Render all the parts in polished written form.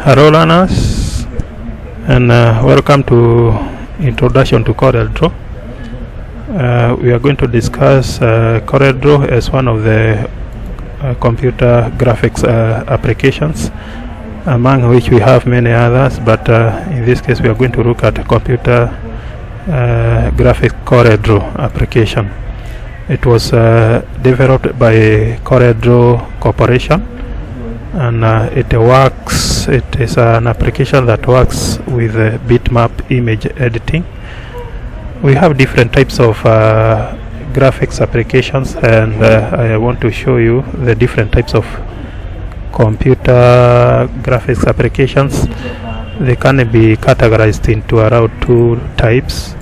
Hello learners, and welcome to Introduction to CorelDraw. We are going to discuss CorelDraw as one of the computer graphics applications, among which we have many others, but in this case we are going to look at a computer graphics CorelDraw application. It was developed by CorelDraw Corporation, and it is an application that works with bitmap image editing. We have different types of graphics applications, and I want to show you the different types of computer graphics applications. They can be categorized into around two types.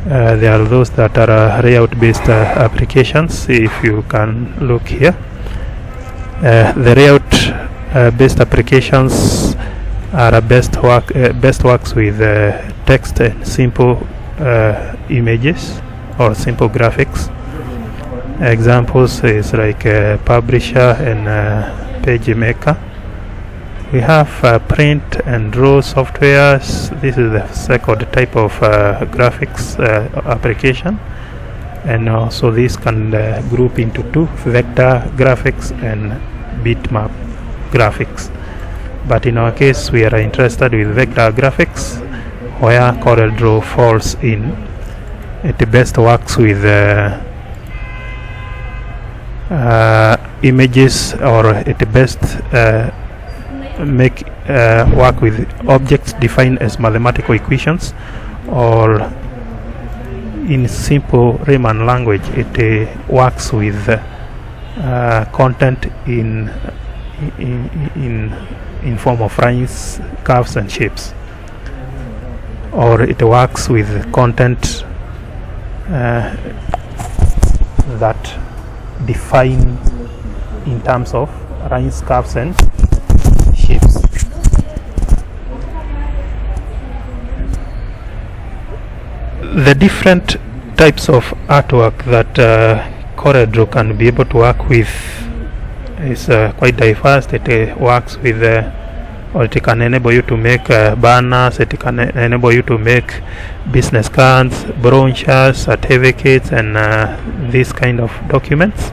There are those that are layout based applications. If you can look here, the layout based applications are best works with text and simple images or simple graphics. Examples is like Publisher and Page Maker. We have print and draw softwares. This is the second type of graphics application, and also this can group into two: vector graphics and bitmap graphics. But in our case, we are interested with vector graphics, where CorelDraw falls in. It best works with images, or it best work with objects defined as mathematical equations, or in simple Riemann language, it works with content in form of lines, curves and shapes, or it works with content that define in terms of lines, curves and shapes. The different types of artwork that CorelDraw can be able to work with is quite diverse. It works with or it can enable you to make banners, it can enable you to make business cards, brochures, certificates, and these kind of documents.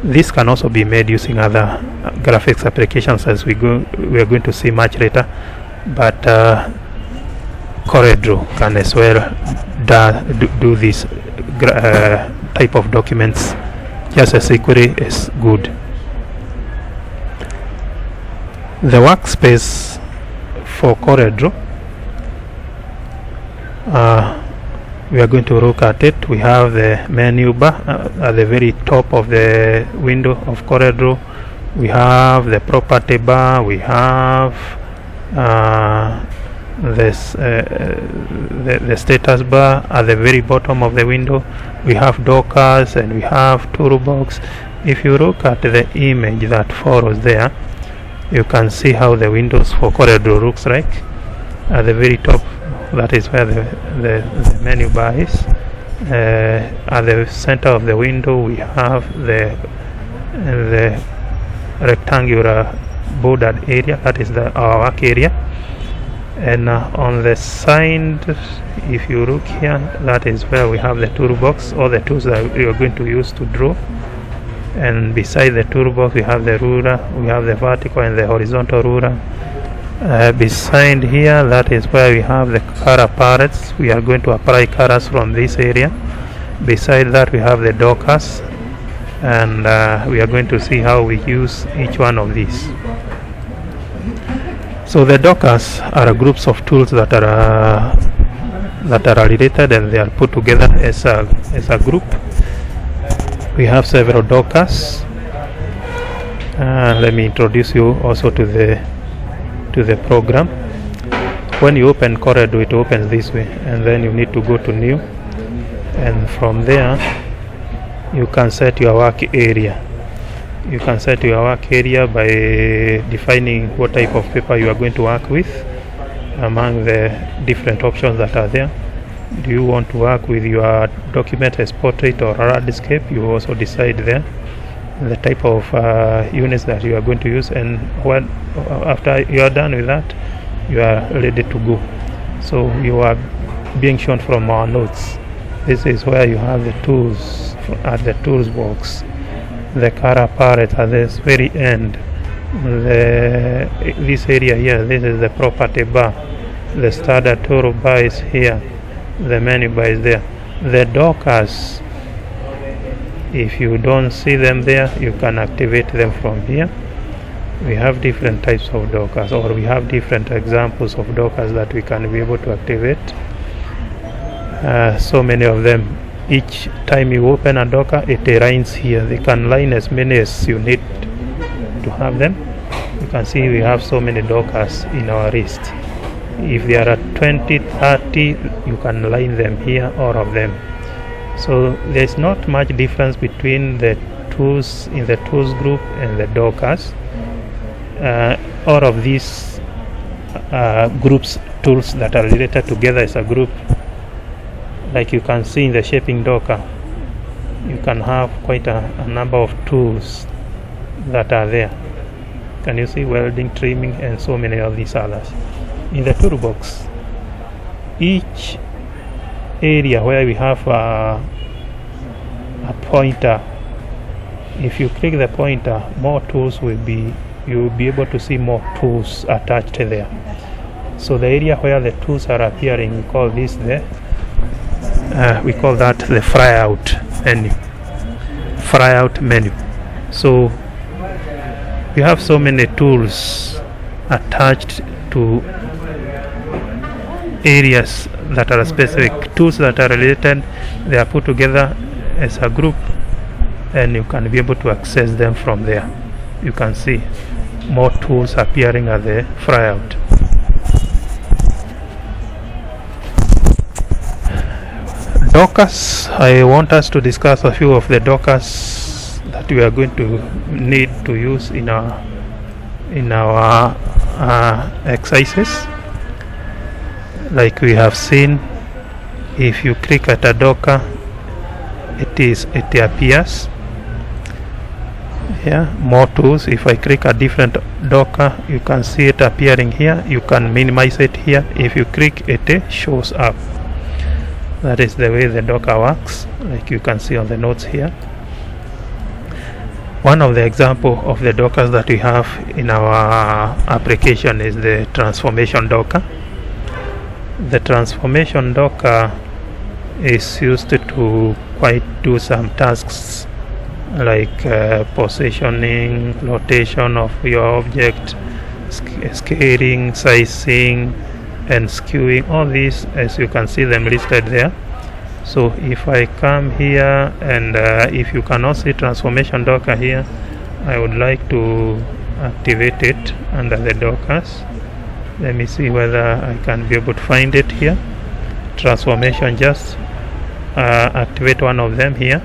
This can also be made using other graphics applications, as we are going to see much later, but CorelDraw can as well do this type of documents just as equally as good. The workspace for CorelDraw, we are going to look at it. We have the menu bar at the very top of the window of CorelDraw. We have the property bar. We have the status bar at the very bottom of the window. We have dockers and we have toolbox. If you look at the image that follows there, you can see how the windows for CorelDraw looks like. At the very top, that is where the menu bar is. At the center of the window, we have the rectangular bordered area. That is our work area. And on the side, if you look here, that is where we have the toolbox, all the tools that we are going to use to draw. And beside the toolbox, we have the ruler, we have the vertical and the horizontal ruler. Beside here, that is where we have the color palettes. We are going to apply colors from this area. Beside that, we have the dockers, and we are going to see how we use each one of these. So the dockers are groups of tools that are related, and they are put together as a group. We have several dockers. Let me introduce you also to the program. When you open CorelDraw, it opens this way, and then you need to go to new, and from there you can set your work area. You can set your work area by defining what type of paper you are going to work with among the different options that are there. Do you want to work with your document as portrait or landscape? You also decide there. the type of units that you are going to use, and when after you are done with that, you are ready to go. So you are being shown from our notes. This is where you have the tools at the tools box, the color palette at this very end, this area here. This is the property bar. The standard toolbar is here, the menu bar is there. The dockers, if you don't see them there, you can activate them from here. We have different types of dockers, or we have different examples of dockers that we can be able to activate. So many of them. Each time you open a docker, it aligns here. They can line as many as you need to have them. You can see we have so many dockers in our list. If there are 20, 30, you can line them here, all of them. So there's not much difference between the tools in the tools group and the dockers. All of these groups, tools that are related together as a group, like you can see in the shaping docker, you can have quite a number of tools that are there. Can you see welding, trimming, and so many of these others? In the toolbox, each area where we have a pointer, if you click the pointer, more tools will be, you will be able to see more tools attached there. So the area where the tools are appearing, we call this we call that the fry out menu. So we have so many tools attached to areas that are specific, tools that are related. They are put together as a group, and you can be able to access them from there. You can see more tools appearing at the fry out. Dockers, I want us to discuss a few of the dockers that we are going to need to use in our exercises. Like we have seen, if you click at a docker, it appears here, more tools. If I click a different docker, you can see it appearing here. You can minimize it here. If you click, it shows up. That is the way the docker works, like you can see on the notes here. One of the examples of the dockers that we have in our application is the transformation docker. The transformation docker is used to do some tasks like positioning, rotation of your object, scaling, sizing, and skewing. All these, as you can see them listed there. So if I come here, and if you cannot see transformation docker here, I would like to activate it under the dockers. Let me see whether I can be able to find it here. Transformation, just activate one of them here.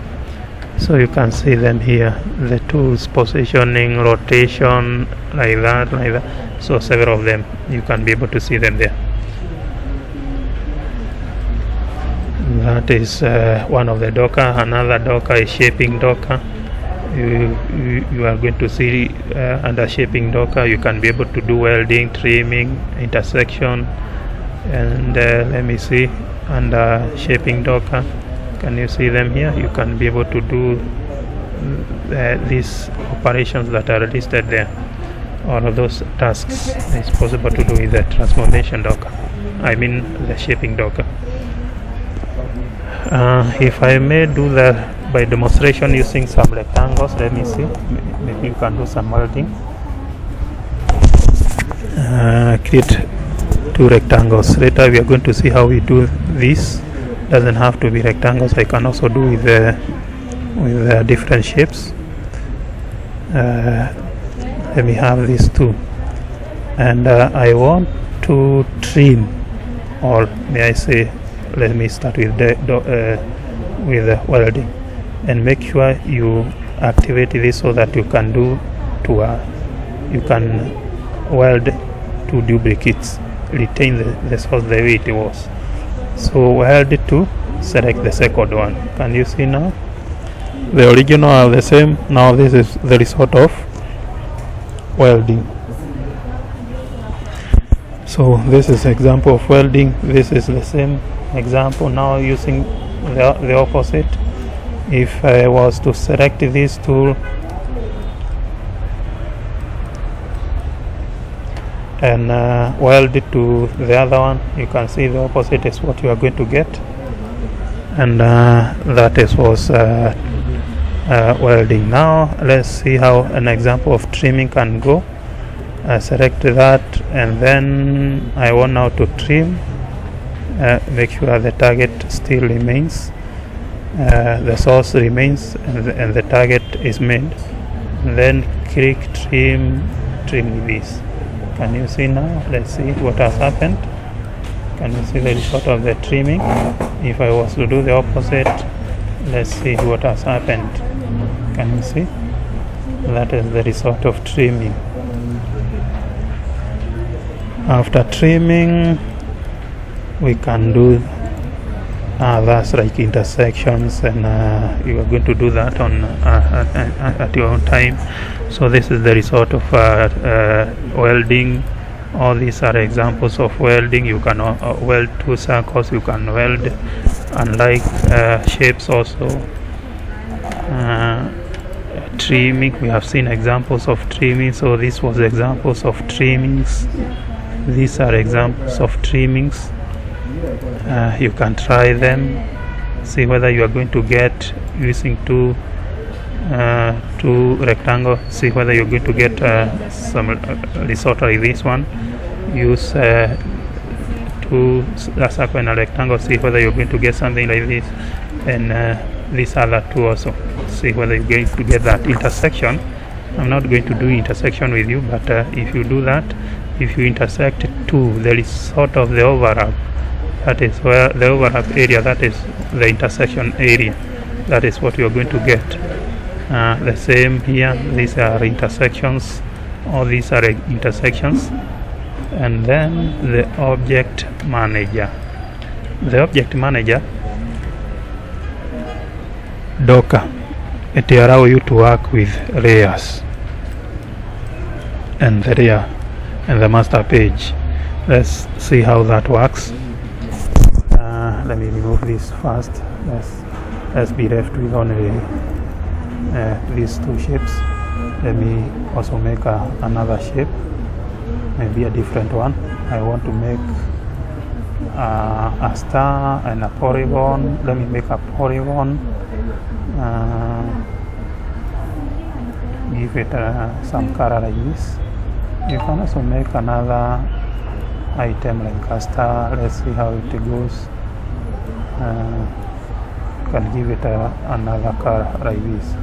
So you can see them here, the tools, positioning, rotation, like that. So several of them, you can be able to see them there. That is one of the docker. Another docker is shaping docker. You are going to see under shaping docker, you can be able to do welding, trimming, intersection, and let me see, under shaping docker, can you see them here? You can be able to do these operations that are listed there. All of those tasks is possible to do with the transformation docker, I mean the shaping docker. If I may do that by demonstration using some rectangles, let me see, maybe you can do some welding. Create two rectangles. Later we are going to see how we do this. Doesn't have to be rectangles, I can also do with different shapes. Let me have these two, and I want to trim, or may I say, let me start with welding, and make sure you activate this so that you can you can weld two duplicates, retain the source the way it was. So weld to select the second one. Can you see now? the original are the same. Now this is the result of welding. So this is example of welding. This is the same example now using the opposite. If I was to select this tool and weld it to the other one, you can see the opposite is what you are going to get, and that was welding. Now let's see how an example of trimming can go. Select that, and then I want now to trim. Make sure the target still remains, the source remains, and the target is made. And then click trim with this. Can you see now? Let's see what has happened. Can you see the result of the trimming? If I was to do the opposite, let's see what has happened. Can you see? That is the result of trimming. After trimming, we can do that's like intersections, and you are going to do that on at your own time. So this is the result of welding. All these are examples of welding. You can weld two circles. You can weld unlike shapes also. Trimming, we have seen examples of trimming. So this was examples of trimmings. These are examples of trimmings. You can try them, see whether you are going to get using two rectangles, see whether you're going to get some result like this one. Use two circle and a rectangle, see whether you're going to get something like this, and these other two also, see whether you're going to get that intersection. I'm not going to do intersection with you, but if you do that, if you intersect two, there is sort of the overlap. That is where the overlap area, that is the intersection area. That is what you are going to get. The same here, these are intersections. All these are intersections. And then the object manager. The object manager, Docker, it allows you to work with layers and the layer and the master page. Let's see how that works. Let me remove this first. Let's be left with only these two shapes. Let me also make another shape, maybe a different one. I want to make a star and a polygon. Let me make a polygon. Give it some color like this. You can also make another item like a star. Let's see how it goes. Can give it another color like this.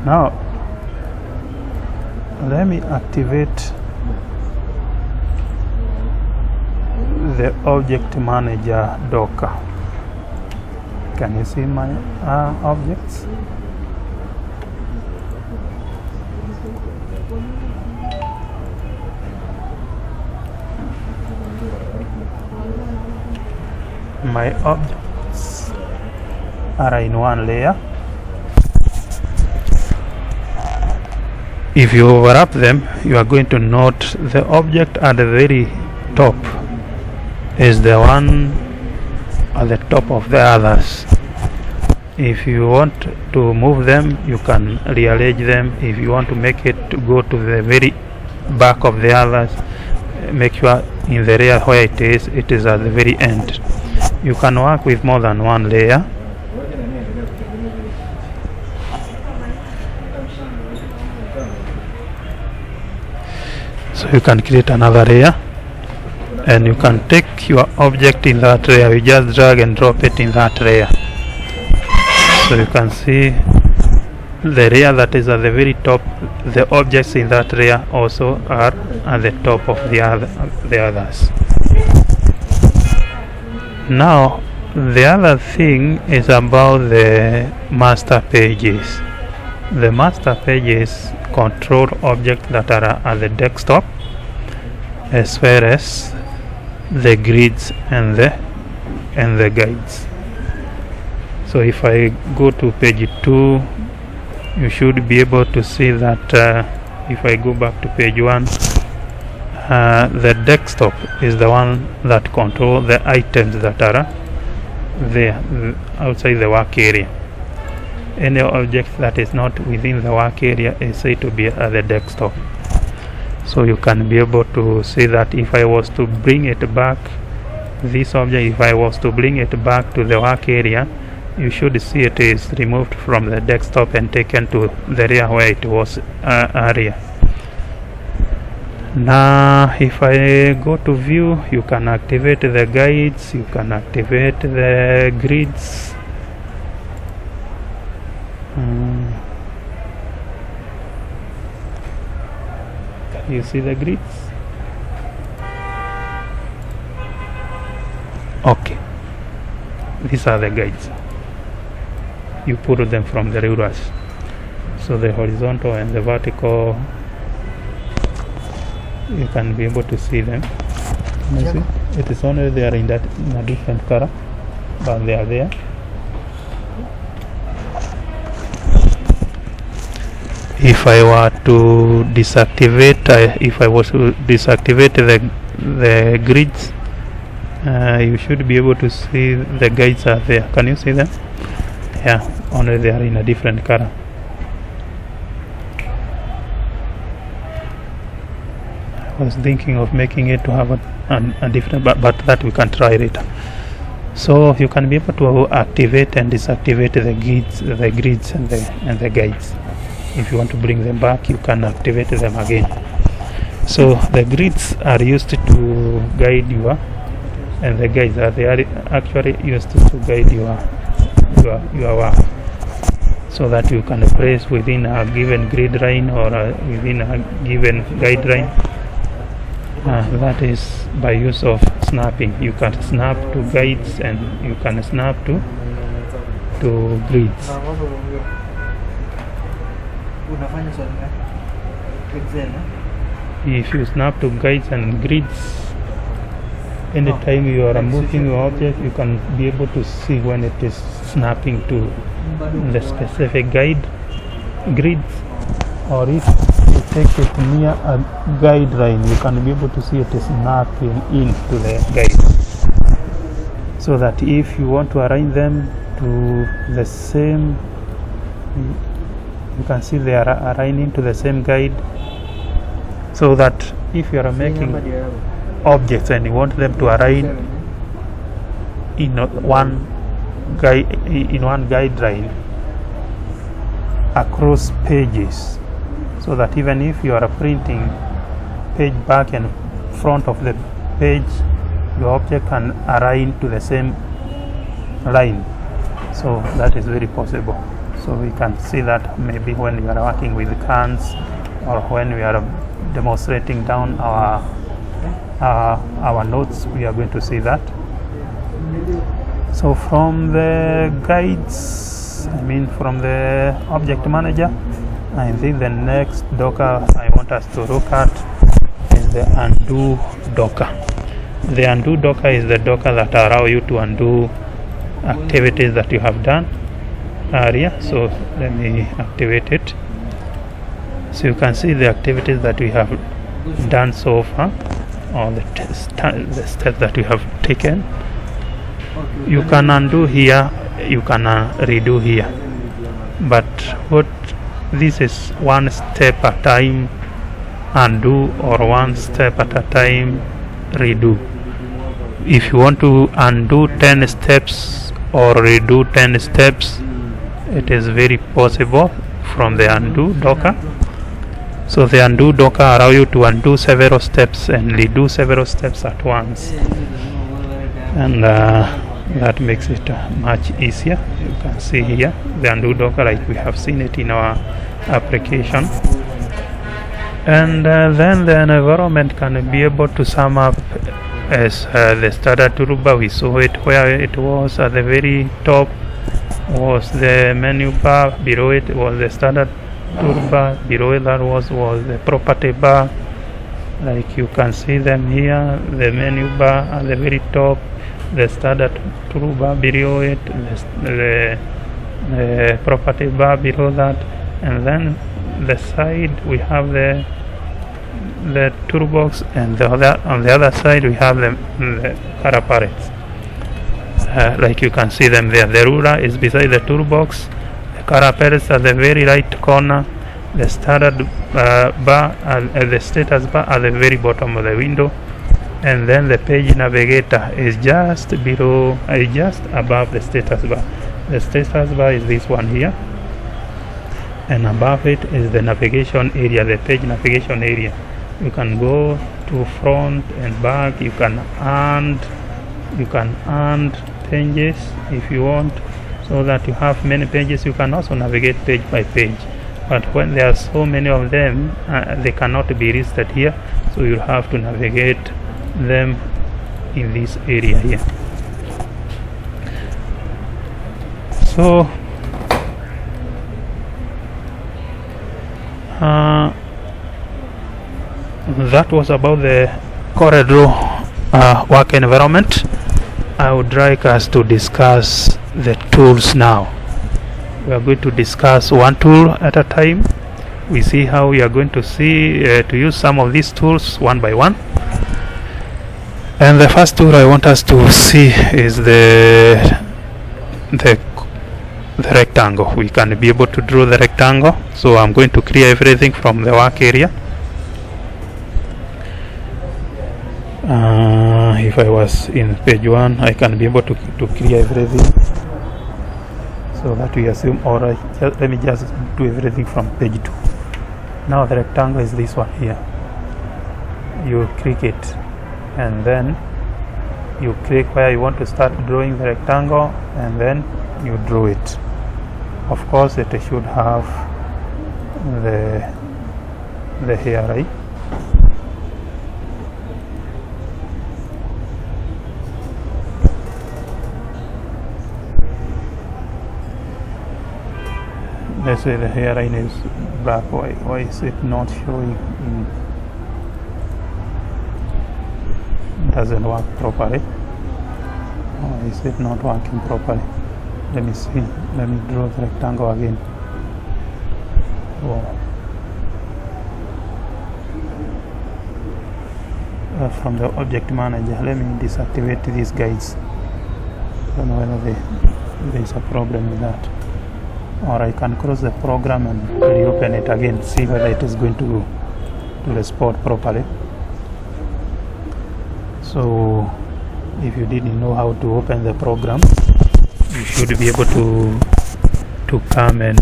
Now let me activate the object manager Docker. Can you see my objects? My objects are in one layer. If you overlap them, you are going to note the object at the very top is the one at the top of the others. If you want to move them, you can rearrange them. If you want to make it to go to the very back of the others, make sure in the layer where it is at the very end. You can work with more than one layer. So you can create another layer, and you can take your object in that layer. You just drag and drop it in that layer. So you can see the layer that is at the very top. The objects in that layer also are at the top of the others. Now the other thing is about the master pages. The master pages control objects that are at the desktop, as well as the grids and the guides. So if I go to page 2, you should be able to see that if I go back to page 1, the desktop is the one that controls the items that are there outside the work area. Any object that is not within the work area is said to be at the desktop. So you can be able to see that if I was to bring it back, this object, if I was to bring it back to the work area, you should see it is removed from the desktop and taken to the area where it was earlier. Now if I go to view, you can activate the guides, you can activate the grids. You see the grids? Okay, these are the guides. You pull them from the rulers, so the horizontal and the vertical, you can be able to see them. You see? It is only they are in a different color, but they are there. If I were to deactivate, if I was to deactivate the grids, you should be able to see the guides are there. Can you see them? Yeah, only they are in a different color. I was thinking of making it to have a different, but that we can try later. So you can be able to activate and deactivate the grids and the guides. If you want to bring them back, you can activate them again. So the grids are used to guide you, and the guides they are actually used to guide your work, so that you can place within a given grid line or within a given guide line. That is by use of snapping. You can snap to guides and you can snap to grids. If you snap to guides and grids, anytime you are moving your object, you can be able to see when it is snapping to the specific grids, or if you take it near a guide line, you can be able to see it is snapping into the guide, so that if you want to align them to the same, you can see they are aligning to the same guide, so that if you are making objects and you want them to align in one guide line across pages, so that even if you are printing page back and front of the page, your object can align to the same line. So that is very possible. So we can see that maybe when we are working with cans, or when we are demonstrating down our notes, we are going to see that. So from the guides, from the object manager, I think the next Docker I want us to look at is the undo Docker. The undo Docker is the Docker that allows you to undo activities that you have done earlier. So let me activate it. So you can see the activities that we have done so far, or the steps that we have taken. You can undo here, you can redo here, but this is one step at a time undo, or one step at a time redo. If you want to undo 10 steps or redo 10 steps, it is very possible from the undo Docker. So the undo Docker allows you to undo several steps and redo several steps at once, and that makes it much easier. You can see here the undo Docker like we have seen it in our application. And then the environment can be able to sum up as the standard toolbar. We saw it where it was at the very top was the menu bar, below it was the standard toolbar, below that was the property bar. Like you can see them here, the menu bar at the very top, the standard toolbar below it, the property bar below that, and then the side we have the toolbox, and on the other side we have the color palettes. Like you can see them there. The ruler is beside the toolbox, the color palettes at the very right corner, the standard bar and the status bar at the very bottom of the window, and then the page navigator is just below, just above the status bar. The status bar is this one here, and above it is the navigation area, the page navigation area. You can go to front and back. You can add pages if you want, so that you have many pages. You can also navigate page by page, but when there are so many of them, they cannot be listed here, so you have to navigate them in this area here. So that was about the CorelDraw work environment. I would like us to discuss the tools now. We are going to discuss one tool at a time. We see how we are going to see to use some of these tools one by one. And the first tool I want us to see is the rectangle. We can be able to draw the rectangle. So I'm going to clear everything from the work area. If I was in page 1, I can be able to clear everything, so that we assume, alright, let me just do everything from page 2. Now the rectangle is this one here. You click it, and then you click where you want to start drawing the rectangle, and then you draw it. Of course it should have the hair, right? Let's say the hairline is black. Why is it not showing in? Doesn't work properly. Why is it not working properly? Let me see. Let me draw the rectangle again. From the object manager, let me deactivate these guides. I don't know whether there is a problem with that. Or I can close the program and reopen it again, see whether it is going to respond properly. So if you didn't know how to open the program, you should be able to come and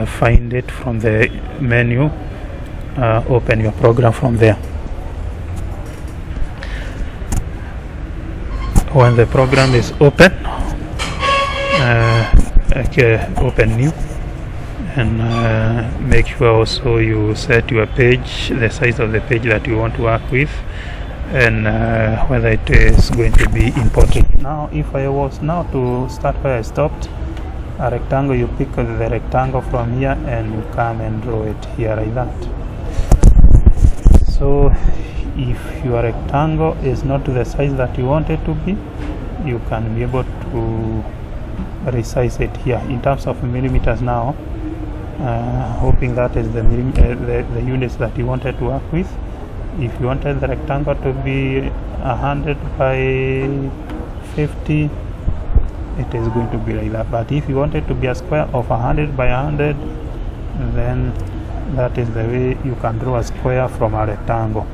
find it from the menu, open your program from there. When the program is open, open new, and make sure also you set your page, the size of the page that you want to work with, and whether it is going to be imported. Now if I was now to start where I stopped, a rectangle, you pick the rectangle from here and you come and draw it here like that. So if your rectangle is not to the size that you want it to be, you can be able to resize it here in terms of millimeters now, hoping that is the units that you wanted to work with. If you wanted the rectangle to be 100 by 50, it is going to be like that. But if you want it to be a square of 100 by 100, then that is the way you can draw a square from a rectangle.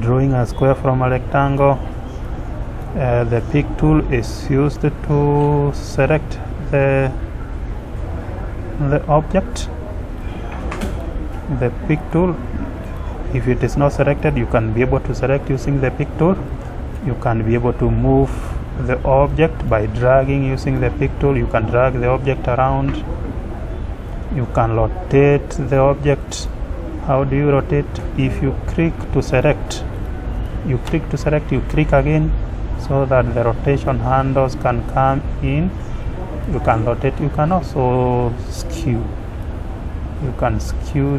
Drawing a square from a rectangle, the pick tool is used to select the object. The pick tool, if it is not selected, you can be able to select using the pick tool. You can be able to move the object by dragging using the pick tool. You can drag the object around. You can rotate the object. How do you rotate? If you click to select, you click again, so that the rotation handles can come in. You can rotate. You can also skew. You can skew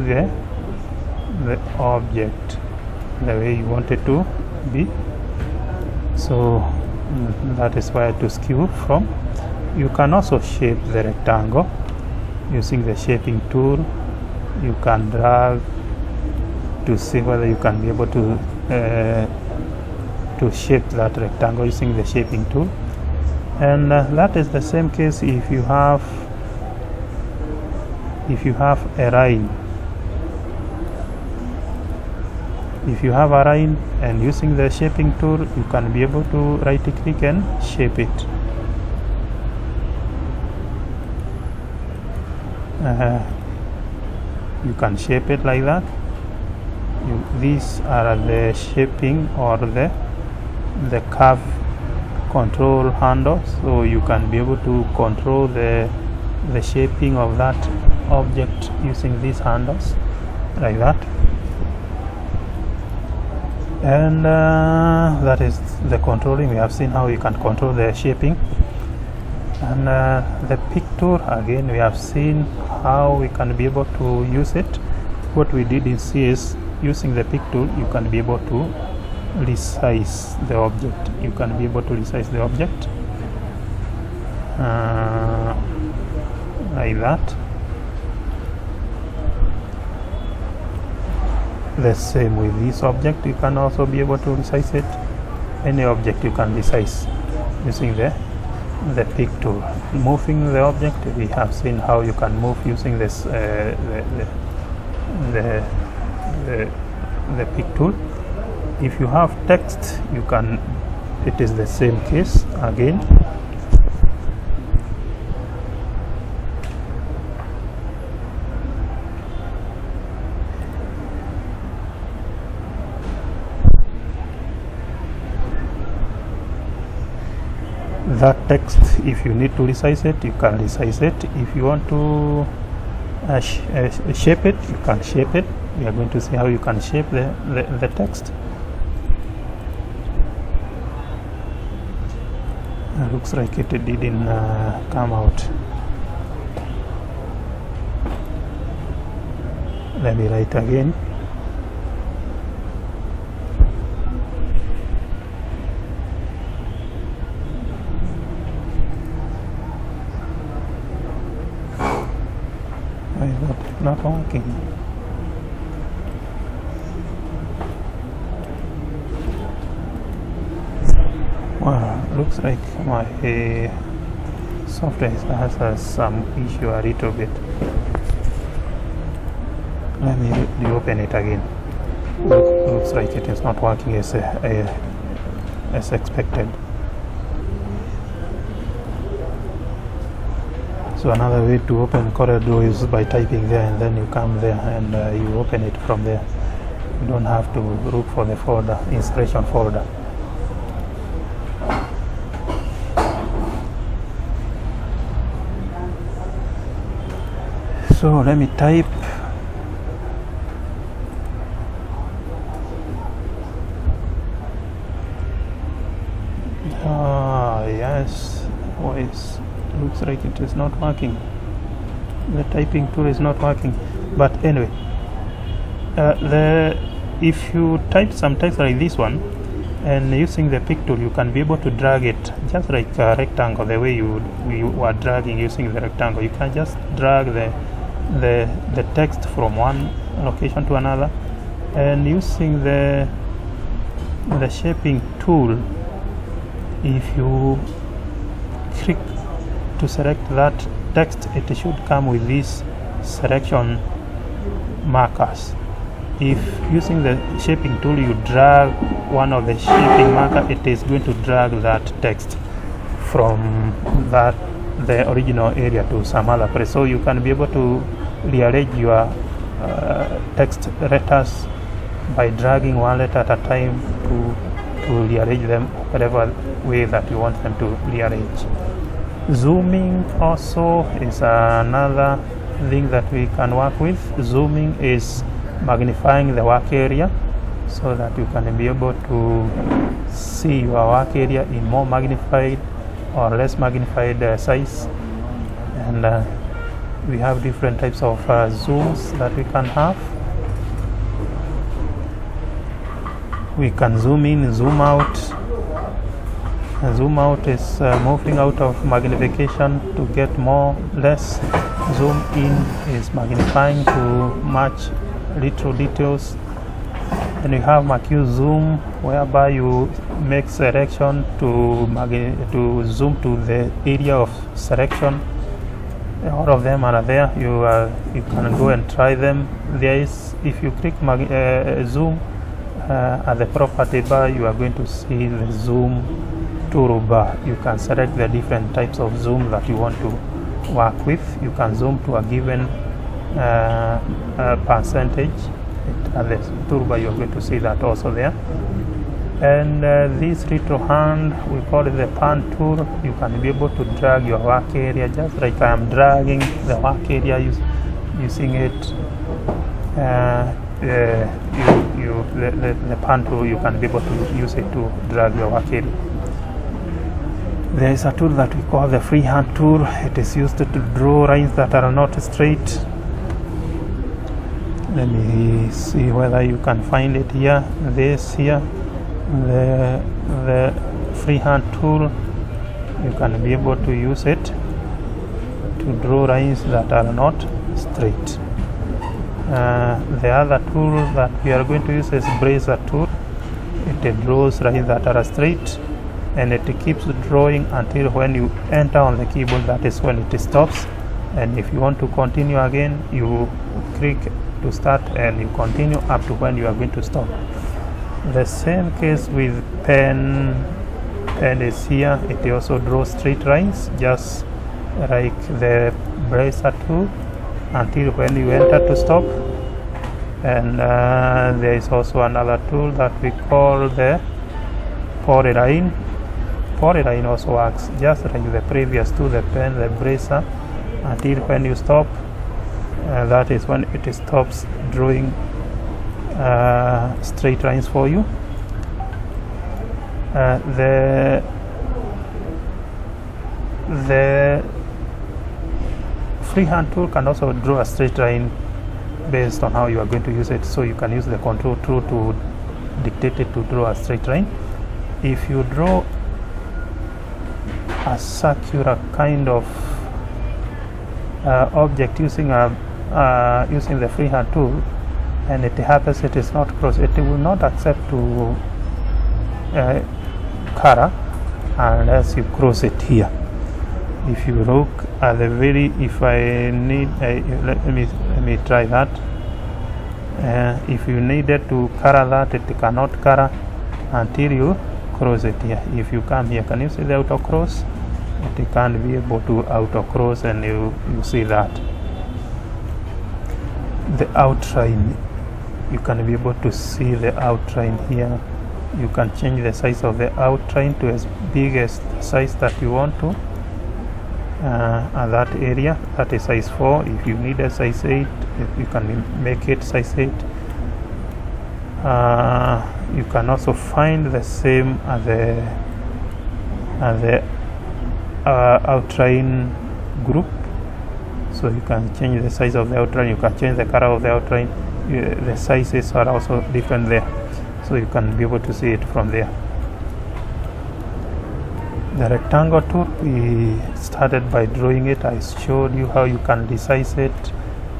the object the way you want it to be. So that is where to skew from. You can also shape the rectangle using the shaping tool. You can drag to see whether you can be able to shape that rectangle using the shaping tool. And that is the same case if you have a line. If you have a line and using the shaping tool, you can be able to right click and shape it. You can shape it like that. These are the shaping or the curve control handles, so you can be able to control the shaping of that object using these handles like that. And that is the controlling. We have seen how you can control the shaping. And the pick tool, again, we have seen how we can be able to use it. What we did is using the pick tool, you can be able to resize the object. You can be able to resize the object like that. The same with this object, you can also be able to resize it. Any object you can resize using the pick tool. Moving the object, we have seen how you can move using this the pick tool. If you have text, you can, it is the same case again. That text, if you need to resize it, you can resize it. If you want to shape it, you can shape it. We are going to see how you can shape the text. It looks like it didn't come out. Let me write again. Why is that not working? Well, looks like my software has some issue a little bit. Let me reopen it again. Looks like it is not working as expected. So another way to open CorelDraw is by typing there, and then you come there and you open it from there. You don't have to look for the folder, installation folder. So let me type. Yes, voice. Looks like it is not working. The typing tool is not working. But anyway, if you type some text like this one, and using the pick tool, you can be able to drag it just like a rectangle. The way you were dragging using the rectangle, you can just drag the text from one location to another, and using the shaping tool, if you click to select that text, it should come with these selection markers. If using the shaping tool you drag one of the shaping marker, it is going to drag that text from the original area to some other place. So you can be able to rearrange your text letters by dragging one letter at a time to rearrange them whatever way that you want them to rearrange. Zooming also is another thing that we can work with. Zooming is magnifying the work area so that you can be able to see your work area in more magnified or less magnified size. And we have different types of zooms that we can have. We can zoom in, zoom out. Zoom out is moving out of magnification to get more, less. Zoom in is magnifying to match little details. And you have macro zoom, whereby you make selection to zoom to the area of selection. All of them are there. You can go and try them. There is, if you click zoom at the property bar, you are going to see the zoom toolbar. You can select the different types of zoom that you want to work with. You can zoom to a given percentage. At the toolbar, you're going to see that also there. And this little hand, we call it the pan tool. You can be able to drag your work area, just like I am dragging the work area using it. The pan tool, you can be able to use it to drag your work area. There is a tool that we call the freehand tool. It is used to draw lines that are not straight. Let me see whether you can find it here. This here, the freehand tool, you can be able to use it to draw lines that are not straight. The other tool that we are going to use is bracer tool. It draws lines that are straight, and it keeps drawing until when you enter on the keyboard, that is when it stops. And if you want to continue again, you click to start and you continue up to when you are going to stop. The same case with pen is here. It also draws straight lines, just like the bracer tool, until when you enter to stop. And there is also another tool that we call the polyline. Polyline also works just like the previous two, the pen, the bracer, until when you stop. That is when it stops drawing straight lines for you. The freehand tool can also draw a straight line based on how you are going to use it. So you can use the control tool to dictate it to draw a straight line. If you draw a circular kind of object using the freehand tool, and it happens it is not cross, it will not accept to color unless you cross it here. If you look at the if I need let me try that. If you needed to color that, it cannot color until you cross it here. If you come here, can you see the auto cross? It can't be able to auto cross, and you see that. The outline, you can be able to see the outline here. You can change the size of the outline to as big as size that you want to. And that area, that is size 4. If you need a size 8, you can make it size 8. You can also find the same as the outline group. So you can change the size of the outline, you can change the color of the outline. The sizes are also different there, so you can be able to see it from there. The rectangle tool, we started by drawing it. I showed you how you can resize it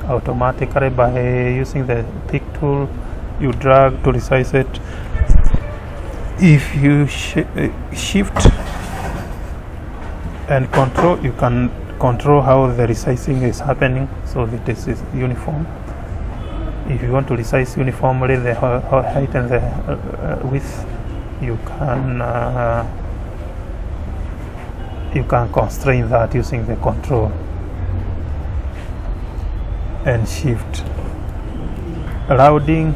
automatically by using the pick tool. You drag to resize it. If you shift and control, you can control how the resizing is happening so that it is uniform. If you want to resize uniformly the height and the width, you can constrain that using the control and shift. Rounding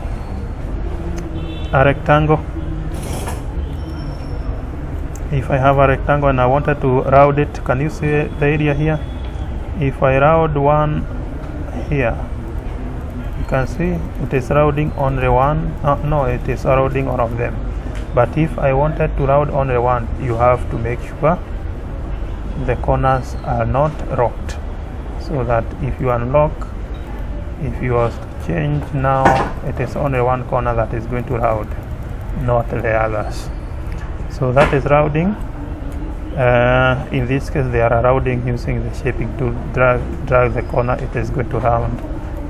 a rectangle. If I have a rectangle and I wanted to round it, can you see the area here? If I round one here, you can see it is rounding only one. No, it is rounding all of them. But if I wanted to round only one, you have to make sure the corners are not locked, so that if you unlock, if you are to change now, it is only one corner that is going to round. not the others. So that is rounding. In this case they are rounding using the shaping tool. Drag the corner, it is going to round.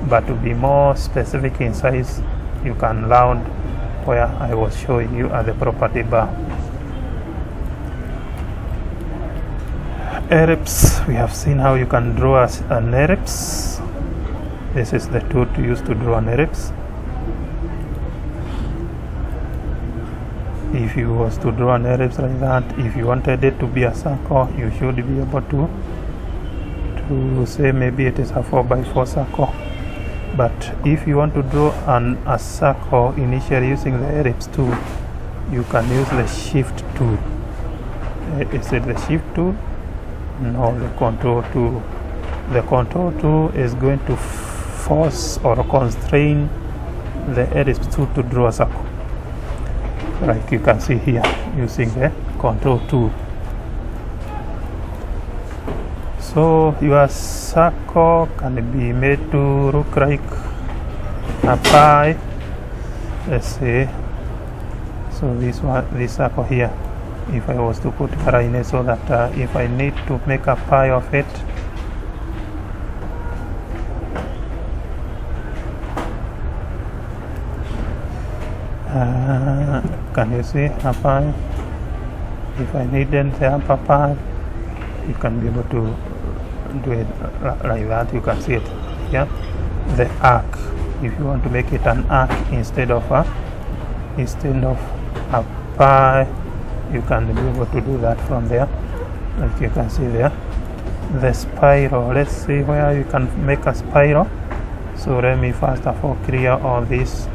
But to be more specific in size, you can round where I was showing you at the property bar. Ellipse, we have seen how you can draw an ellipse. This is the tool to use to draw an ellipse. If you was to draw an ellipse like that, if you wanted it to be a circle, you should be able to say maybe it is a 4x4 circle. But if you want to draw a circle initially using the ellipse tool, you can use the shift tool. Is it the shift tool? No, the control tool. The control tool is going to force or constrain the ellipse tool to draw a circle, like you can see here using the control tool. So your circle can be made to look like a pie. Let's see. So this circle here, if I was to put color in it, so that if I need to make a pie of it, can you see a pie? If I needed the upper part, you can be able to do it like that. You can see it here. The arc, if you want to make it an arc instead of a pie, you can be able to do that from there, like you can see there. The spiral, let's see where you can make a spiral. So let me first of all clear all this,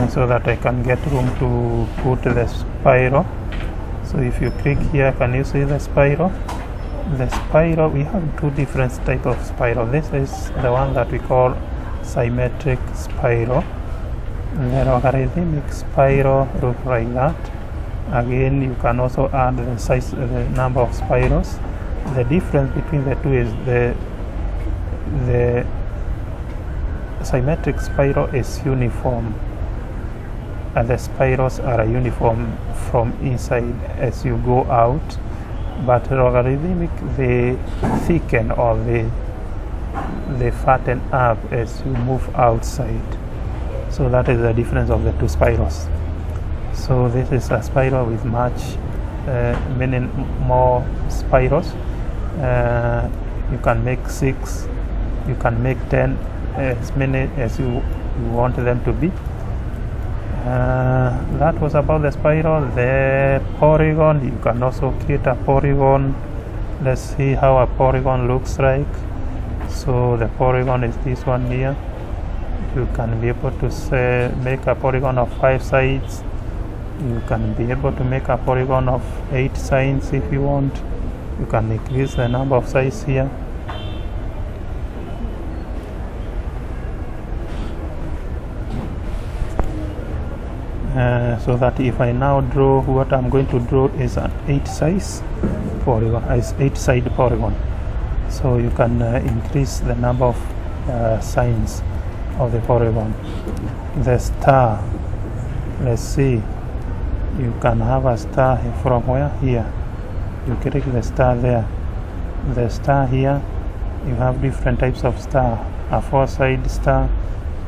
so that I can get room to put the spiral. So if you click here, can you see the spiral? The spiral, we have two different types of spiral. This is the one that we call symmetric spiral. The logarithmic spiral looks like that. Again, you can also add the size, the number of spirals. The difference between the two is the symmetric spiral is uniform, and the spirals are uniform from inside as you go out. But logarithmic, they thicken or they fatten up as you move outside. So that is the difference of the two spirals. So this is a spiral with many more spirals. You can make 6, you can make 10, as many as you want them to be. That was about the spiral. The polygon, you can also create a polygon. Let's see how a polygon looks like. So the polygon is this one here. You can be able to make a polygon of 5 sides. You can be able to make a polygon of 8 sides if you want. You can increase the number of sides here. So that if I now draw, what I'm going to draw is an 8-side polygon, 8-side polygon. So you can increase the number of sides of the polygon. The star, let's see, you can have a star from where? Here. You click the star there. The star here, you have different types of star. A 4-side star,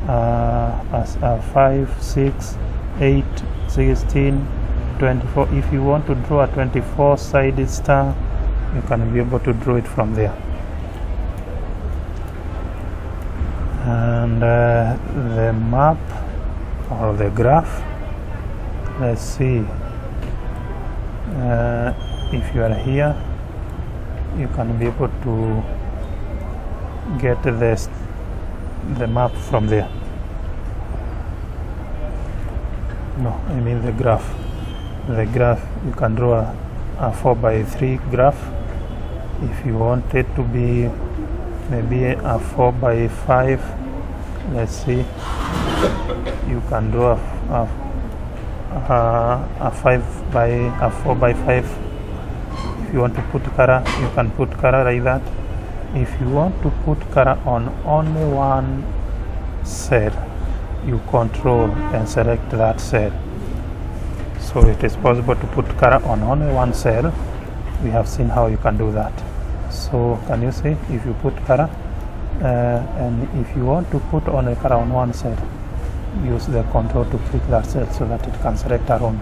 a 5, 6, 8, 16, 24. If you want to draw a 24-sided star, you can be able to draw it from there. And the map or the graph, let's see, if you are here, you can be able to get the map from there. No, I mean the graph. The graph, you can draw a 4x3 graph. If you want it to be maybe a 4x5, let's see, you can draw a 4x5. If you want to put color, you can put color like that. If you want to put color on only one cell, you control and select that cell. So it is possible to put color on only one cell. We have seen how you can do that. So can you see, if you put color and if you want to put on a color on one cell, use the control to click that cell so that it can select around.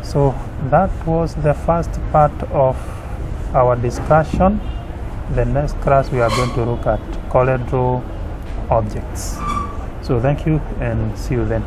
So that was the first part of our discussion. The next class we are going to look at CorelDraw objects. So thank you and see you then.